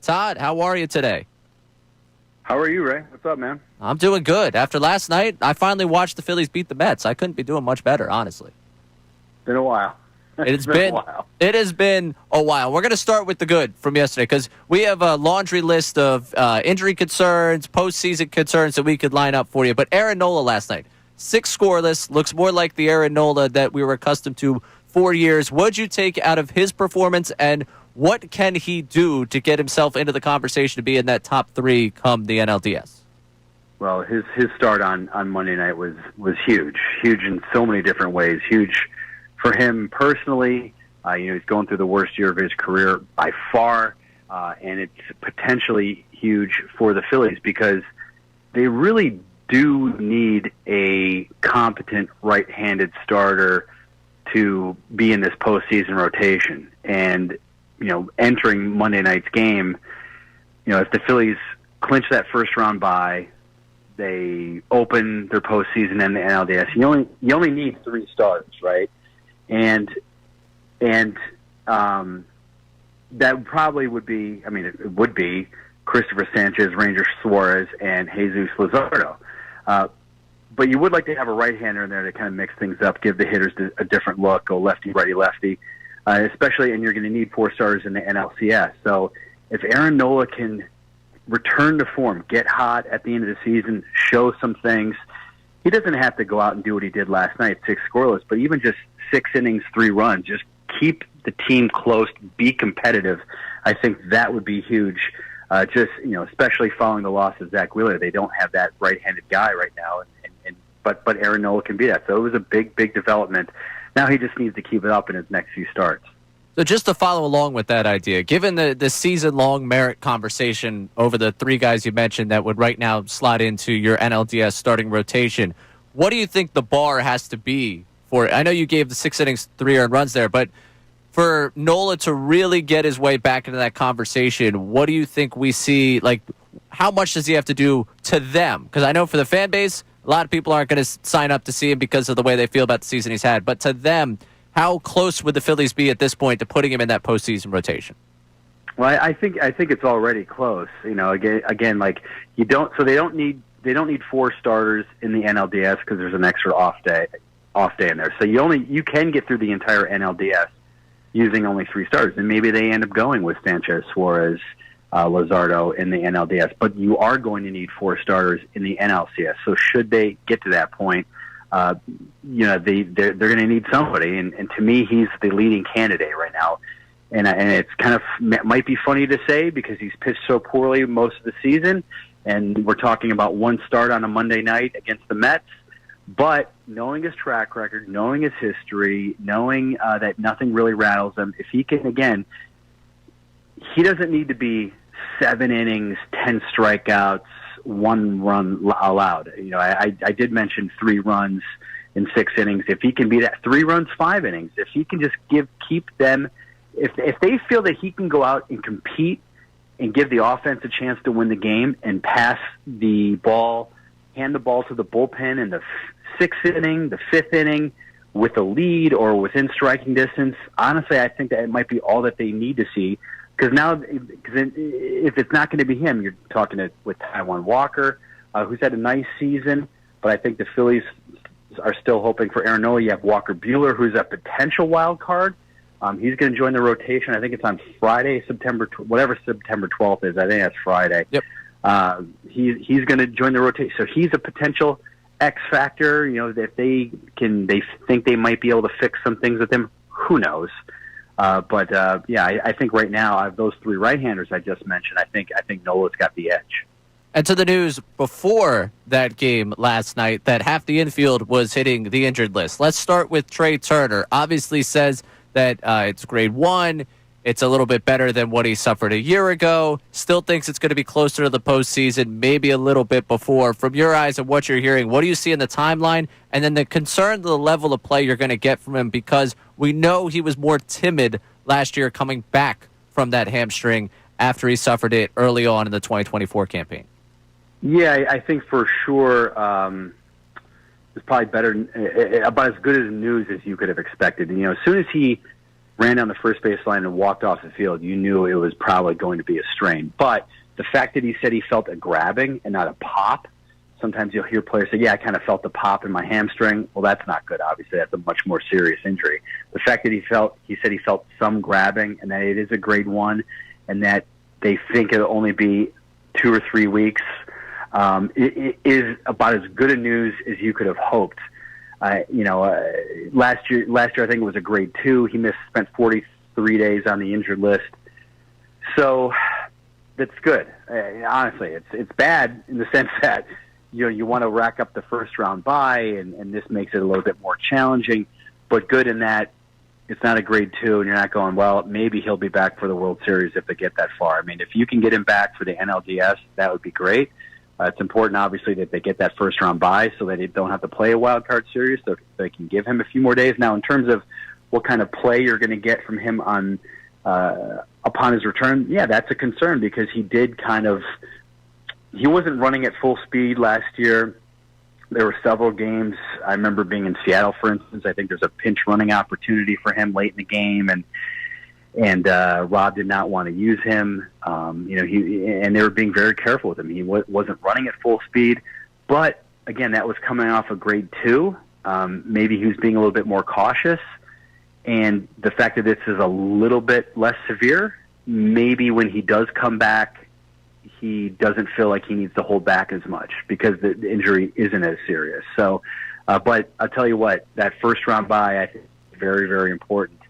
Todd, how are you today? How are you, Ray? What's up, man? I'm doing good. After last night, I finally watched the Phillies beat the Mets. I couldn't be doing much better, honestly. Been a while. It's been a while. It has been a while. We're going to start with the good from yesterday because we have a laundry list of injury concerns, postseason concerns that we could line up for you. But Aaron Nola last night, 6 scoreless, looks more like the Aaron Nola that we were accustomed to 4 years. What'd you take out of his performance, and what can he do to get himself into the conversation to be in that top 3 come the NLDS? Well, his start on Monday night was huge in so many different ways. Huge for him personally. He's going through the worst year of his career by far, and it's potentially huge for the Phillies because they really do need a competent right-handed starter to be in this postseason rotation. And entering Monday night's game, if the Phillies clinch that first round bye, they open their postseason in the NLDS. You only need 3 starters, right? And that probably would be, it would be Christopher Sanchez, Ranger Suarez, and Jesus Luzardo. But you would like to have a right-hander in there to kind of mix things up, give the hitters a different look, go lefty, righty, lefty, especially, and you're going to need 4 starters in the NLCS. So if Aaron Nola can return to form, get hot at the end of the season, show some things, he doesn't have to go out and do what he did last night, 6 scoreless, but even just 6 innings, 3 runs, just keep the team close, be competitive. I think that would be huge. Especially following the loss of Zach Wheeler, they don't have that right-handed guy right now, but Aaron Nola can be that. So it was a big development. Now he just needs to keep it up in his next few starts. So just to follow along with that idea, given the season-long merit conversation over the 3 guys you mentioned that would right now slot into your NLDS starting rotation, what do you think the bar has to be for? I know you gave the 6 innings, 3 earned runs there, but for Nola to really get his way back into that conversation, what do you think we see? Like, how much does he have to do to them? Because I know for the fan base, a lot of people aren't going to sign up to see him because of the way they feel about the season he's had. But to them, how close would the Phillies be at this point to putting him in that postseason rotation? Well, I think it's already close. Again, like you don't. So they don't need 4 starters in the NLDS because there's an extra off day in there. So you can get through the entire NLDS using only 3 starters, and maybe they end up going with Sanchez, Suarez, Luzardo in the NLDS. But you are going to need 4 starters in the NLCS. So should they get to that point, they're going to need somebody. And to me, he's the leading candidate right now. And it's kind of might be funny to say because he's pitched so poorly most of the season, and we're talking about 1 start on a Monday night against the Mets. But knowing his track record, knowing his history, knowing that nothing really rattles him, if he can, again, he doesn't need to be 7 innings, 10 strikeouts, 1 run allowed. I did mention 3 runs in 6 innings. If he can be that 3 runs, 5 innings, if he can just keep them, if they feel that he can go out and compete and give the offense a chance to win the game and pass the ball, hand the ball to the bullpen in the 6th inning, the 5th inning, with a lead or within striking distance, honestly, I think that it might be all that they need to see. Because now, if it's not going to be him, you're talking with Taijuan Walker, who's had a nice season, but I think the Phillies are still hoping for Aaron Nola. You have Walker Buehler, who's a potential wild card. He's going to join the rotation. I think it's on Friday, whatever September 12th is. I think that's Friday. Yep. He's going to join the rotation. So he's a potential X factor. If they think they might be able to fix some things with him, who knows? I think right now, out of those 3 right-handers I just mentioned, I think Nola's got the edge. And to the news before that game last night that half the infield was hitting the injured list. Let's start with Trey Turner. Obviously says that it's grade 1. It's a little bit better than what he suffered a year ago. Still thinks it's going to be closer to the postseason, maybe a little bit before. From your eyes and what you're hearing, what do you see in the timeline? And then the concern to the level of play you're going to get from him, because we know he was more timid last year coming back from that hamstring after he suffered it early on in the 2024 campaign. Yeah, I think for sure it's probably better, about as good as news as you could have expected. As soon as he ran down the first baseline and walked off the field, you knew it was probably going to be a strain. But the fact that he said he felt a grabbing and not a pop, sometimes you'll hear players say, yeah, I kind of felt the pop in my hamstring. Well, that's not good. Obviously, that's a much more serious injury. The fact that he said he felt some grabbing and that it is a grade 1 and that they think it'll only be 2 or 3 weeks, it is about as good a news as you could have hoped. Last year I think it was a grade 2. He spent 43 days on the injured list. So that's good. Honestly, it's bad in the sense that you want to rack up the first round bye, and this makes it a little bit more challenging, but good in that it's not a grade 2, and you're not going, well, maybe he'll be back for the World Series if they get that far. I mean, if you can get him back for the NLDS, that would be great. It's important, obviously, that they get that first round bye so that they don't have to play a wild card series, so they can give him a few more days. Now, in terms of what kind of play you're going to get from him upon his return, yeah, that's a concern because he wasn't running at full speed last year. There were several games. I remember being in Seattle, for instance. I think there's a pinch running opportunity for him late in the game, and Rob did not want to use him. And they were being very careful with him. He wasn't running at full speed, but again, that was coming off a grade 2. Maybe he was being a little bit more cautious, and the fact that this is a little bit less severe, maybe when he does come back, he doesn't feel like he needs to hold back as much because the injury isn't as serious. So, but I'll tell you what, that first round bye, I think is very, very important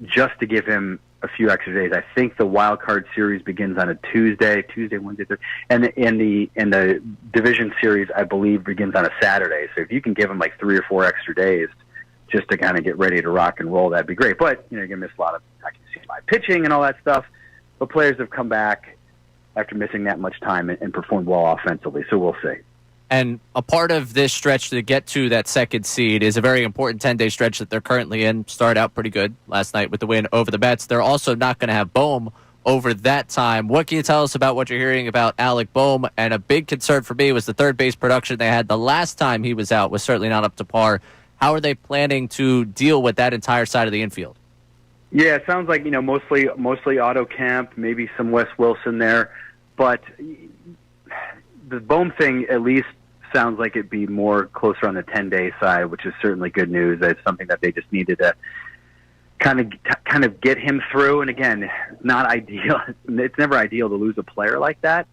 just to give him a few extra days. I think the wild card series begins on a Tuesday, Wednesday, Thursday, and the division series, I believe, begins on a Saturday. So if you can give him like 3 or 4 extra days just to kind of get ready to rock and roll, that'd be great. But you're going to miss a lot of, I can see live pitching and all that stuff. But players have come back after missing that much time and performed well offensively. So we'll see. And a part of this stretch to get to that second seed is a very important 10-day stretch that they're currently in. Started out pretty good last night with the win over the Mets. They're also not going to have Bohm over that time. What can you tell us about what you're hearing about Alec Bohm? And a big concern for me was the third base production they had the last time he was out was certainly not up to par. How are they planning to deal with that entire side of the infield? Yeah, it sounds like, mostly Otto Kemp, maybe some Wes Wilson there. But the Bohm thing at least sounds like it'd be more closer on the 10-day side, which is certainly good news. That's something that they just needed to kind of get him through. And again, not ideal. It's never ideal to lose a player like that.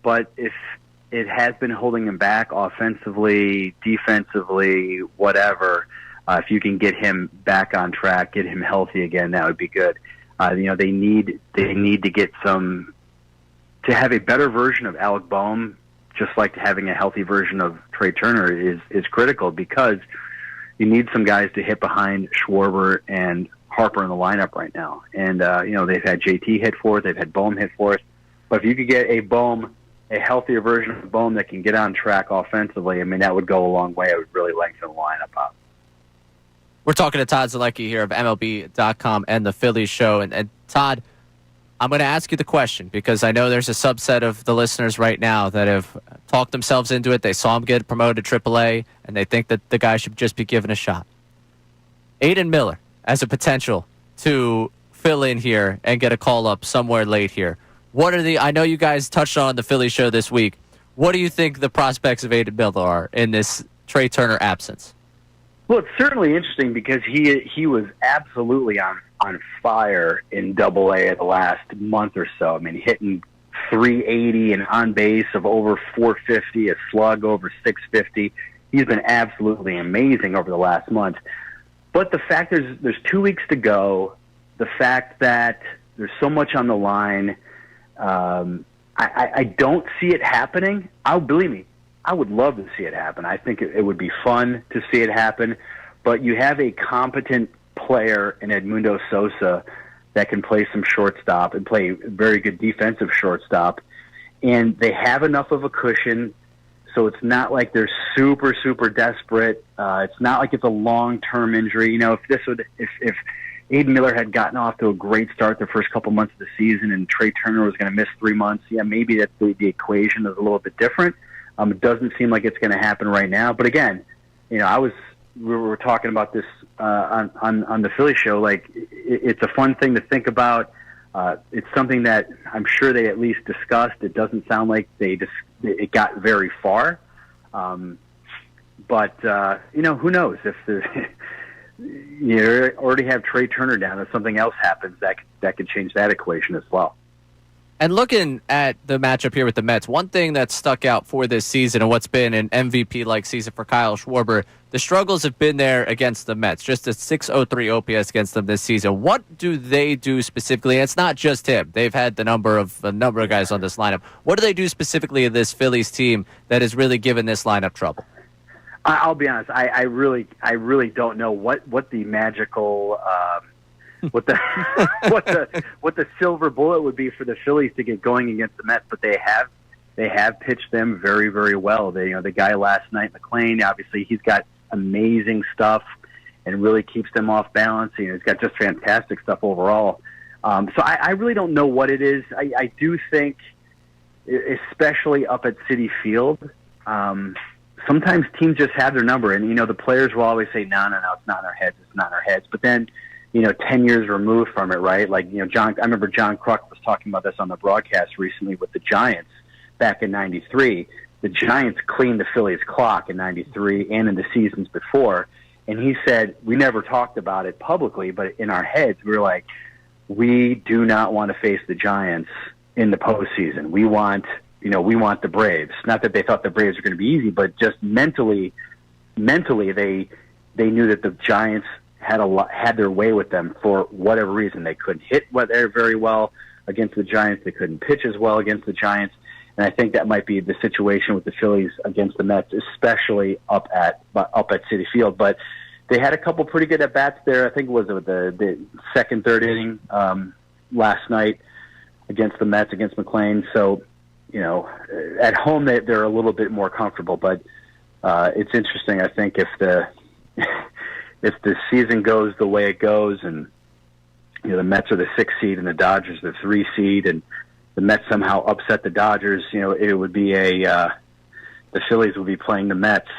But if it has been holding him back offensively, defensively, whatever, if you can get him back on track, get him healthy again, that would be good. They need to get to have a better version of Alec Bohm, just like having a healthy version of Trey Turner is critical because you need some guys to hit behind Schwarber and Harper in the lineup right now. And, they've had JT hit for it. They've had Bohm hit for it. But if you could get a healthier version of Bohm that can get on track offensively, I mean, that would go a long way. It would really lengthen the lineup up. We're talking to Todd Zolecki here of MLB.com and the Phillies show. And Todd, I'm going to ask you the question because I know there's a subset of the listeners right now that have talked themselves into it. They saw him get promoted to AAA, and they think that the guy should just be given a shot. Aiden Miller as a potential to fill in here and get a call-up somewhere late here. I know you guys touched on the Philly show this week. What do you think the prospects of Aiden Miller are in this Trey Turner absence? Well, it's certainly interesting because he was absolutely on fire in Double-A the last month or so. I mean, hitting .380 and on base of over .450, a slug over .650. He's been absolutely amazing over the last month. But the fact there's 2 weeks to go, the fact that there's so much on the line, I don't see it happening. Believe me, I would love to see it happen. I think it would be fun to see it happen. But you have a competent player in Edmundo Sosa that can play some shortstop and play very good defensive shortstop. And they have enough of a cushion, so it's not like they're super, super desperate. It's not like it's a long-term injury. If Aiden Miller had gotten off to a great start the first couple months of the season and Trey Turner was going to miss 3 months, maybe that the equation is a little bit different. It doesn't seem like it's going to happen right now. But again, we were talking about this on the Philly show, like it's a fun thing to think about. It's something that I'm sure they at least discussed. It doesn't sound like it got very far, but who knows if you already have Trey Turner down. If something else happens, that could change that equation as well. And looking at the matchup here with the Mets, one thing that stuck out for this season and what's been an MVP-like season for Kyle Schwarber, the struggles have been there against the Mets. Just a .603 OPS against them this season. What do they do specifically? And it's not just him. They've had a number of guys on this lineup. What do they do specifically in this Phillies team that has really given this lineup trouble? I'll be honest. I really don't know what the magical. What the silver bullet would be for the Phillies to get going against the Mets, but they have pitched them very, very well. The guy last night, McClain, obviously he's got amazing stuff and really keeps them off balance. He's got just fantastic stuff overall. So I really don't know what it is. I do think, especially up at Citi Field, sometimes teams just have their number, and the players will always say, no, it's not in our heads, it's not in our heads. But then 10 years removed from it, right? Like, I remember John Kruk was talking about this on the broadcast recently with the Giants back in '93. The Giants cleaned the Phillies' clock in '93 and in the seasons before. And he said, we never talked about it publicly, but in our heads, we were like, we do not want to face the Giants in the postseason. We want the Braves. Not that they thought the Braves were going to be easy, but just mentally they knew that the Giants had their way with them for whatever reason. They couldn't hit very well against the Giants. They couldn't pitch as well against the Giants. And I think that might be the situation with the Phillies against the Mets, especially up at Citi Field. But they had a couple pretty good at bats there. I think it was the second, third inning last night against the Mets, against McClain. So, at home they're a little bit more comfortable. But it's interesting. I think if the season goes the way it goes, and the Mets are the 6th seed and the Dodgers the 3 seed, and the Mets somehow upset the Dodgers, it would be the Phillies would be playing the Mets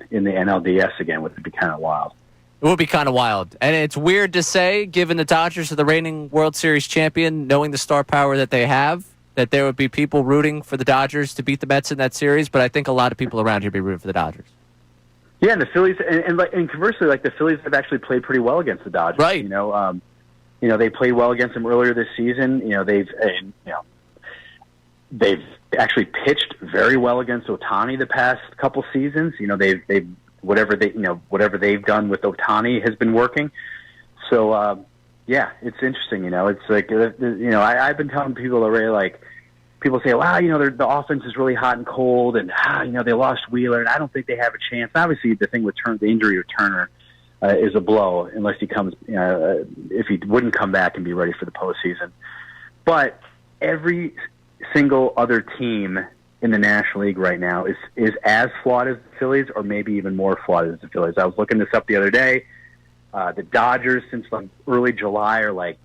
in the NLDS again, which would be kind of wild. It would be kind of wild. And it's weird to say, given the Dodgers are the reigning World Series champion, knowing the star power that they have, that there would be people rooting for the Dodgers to beat the Mets in that series, but I think a lot of people around here would be rooting for the Dodgers. Yeah, and the Phillies, and conversely, the Phillies have actually played pretty well against the Dodgers. Right. They played well against them earlier this season. They've actually pitched very well against Ohtani the past couple seasons. They've whatever they've done with Ohtani has been working. So it's interesting. It's like I've been telling people already, like, people say, wow, the offense is really hot and cold, and they lost Wheeler, and I don't think they have a chance. Obviously, the thing with the injury of Turner is a blow, unless he comes, if he wouldn't come back and be ready for the postseason. But every single other team in the National League right now is as flawed as the Phillies, or maybe even more flawed as the Phillies. I was looking this up the other day. The Dodgers, since early July, are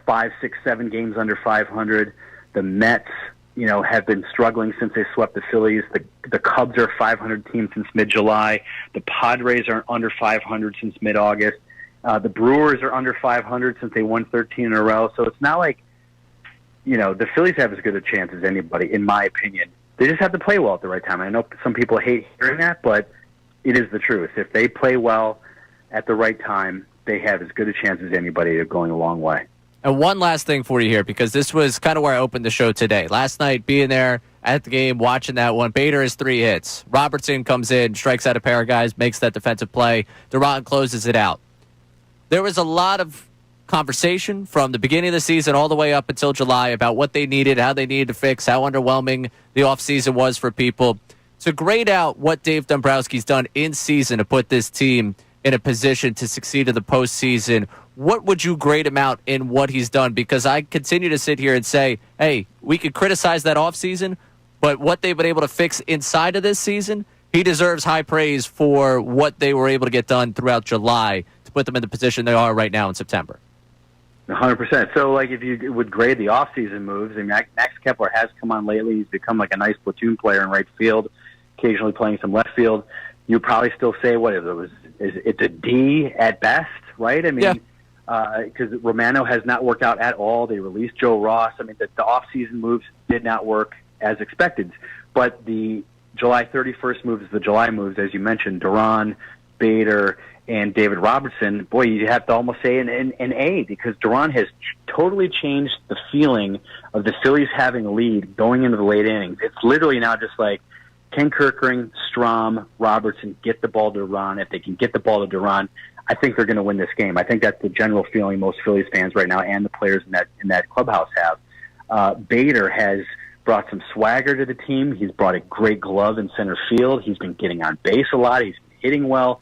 5, 6, 7 games under 500. The Mets, have been struggling since they swept the Phillies. The Cubs are a 500 team since mid-July. The Padres are under 500 since mid-August. The Brewers are under 500 since they won 13 in a row. So it's not like, the Phillies have as good a chance as anybody, in my opinion. They just have to play well at the right time. I know some people hate hearing that, but it is the truth. If they play well at the right time, they have as good a chance as anybody of going a long way. And one last thing for you here, because this was kind of where I opened the show today. Last night, being there at the game, watching that one, Bader has 3 hits. Robertson comes in, strikes out a pair of guys, makes that defensive play. Duran closes it out. There was a lot of conversation from the beginning of the season all the way up until July about what they needed, how they needed to fix, how underwhelming the offseason was for people. To grade out what Dave Dombrowski's done in season to put this team in a position to succeed in the postseason, what would you grade him out in what he's done? Because I continue to sit here and say, hey, we could criticize that offseason, but what they've been able to fix inside of this season, he deserves high praise for what they were able to get done throughout July to put them in the position they are right now in September. 100%. So, if you would grade the offseason moves, Max Kepler has come on lately. He's become a nice platoon player in right field, occasionally playing some left field. you probably still say it's a D at best, right? I mean, because Romano has not worked out at all. They released Joe Ross. I mean, the off-season moves did not work as expected. But the July 31st moves, the July moves, as you mentioned, Duran, Bader, and David Robertson, boy, you have to almost say an A, because Duran has totally changed the feeling of the Phillies having a lead going into the late innings. It's literally now just like Ken Kerkering, Strom, Robertson, get the ball to Duran. If they can get the ball to Duran, I think they're going to win this game. I think that's the general feeling most Phillies fans right now and the players in that clubhouse have. Bader has brought some swagger to the team. He's brought a great glove in center field. He's been getting on base a lot. He's been hitting well.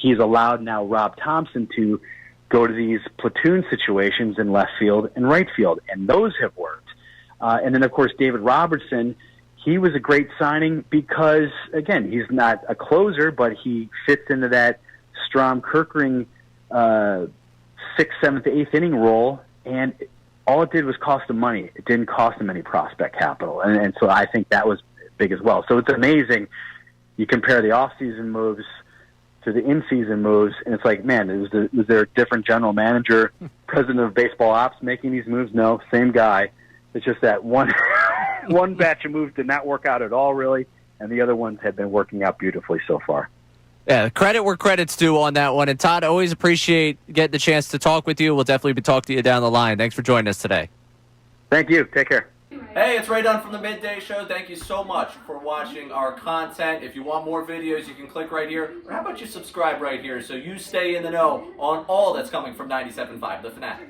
He's allowed now Rob Thompson to go to these platoon situations in left field and right field, and those have worked. And then, of course, David Robertson, he was a great signing because, again, he's not a closer, but he fits into that Strom-Kerkering 6th, 7th, 8th inning role, and all it did was cost him money. It didn't cost him any prospect capital, and so I think that was big as well. So it's amazing. You compare the off-season moves to the in-season moves, and it's like, man, was there a different general manager, president of baseball ops making these moves? No, same guy. It's just that one batch of moves did not work out at all, really, and the other ones have been working out beautifully so far. Yeah, credit where credit's due on that one. And Todd, always appreciate getting the chance to talk with you. We'll definitely be talking to you down the line. Thanks for joining us today. Thank you. Take care. Hey, it's Ray Dunne from the Midday Show. Thank you so much for watching our content. If you want more videos, you can click right here. Or how about you subscribe right here so you stay in the know on all that's coming from 97.5 The Fanatic.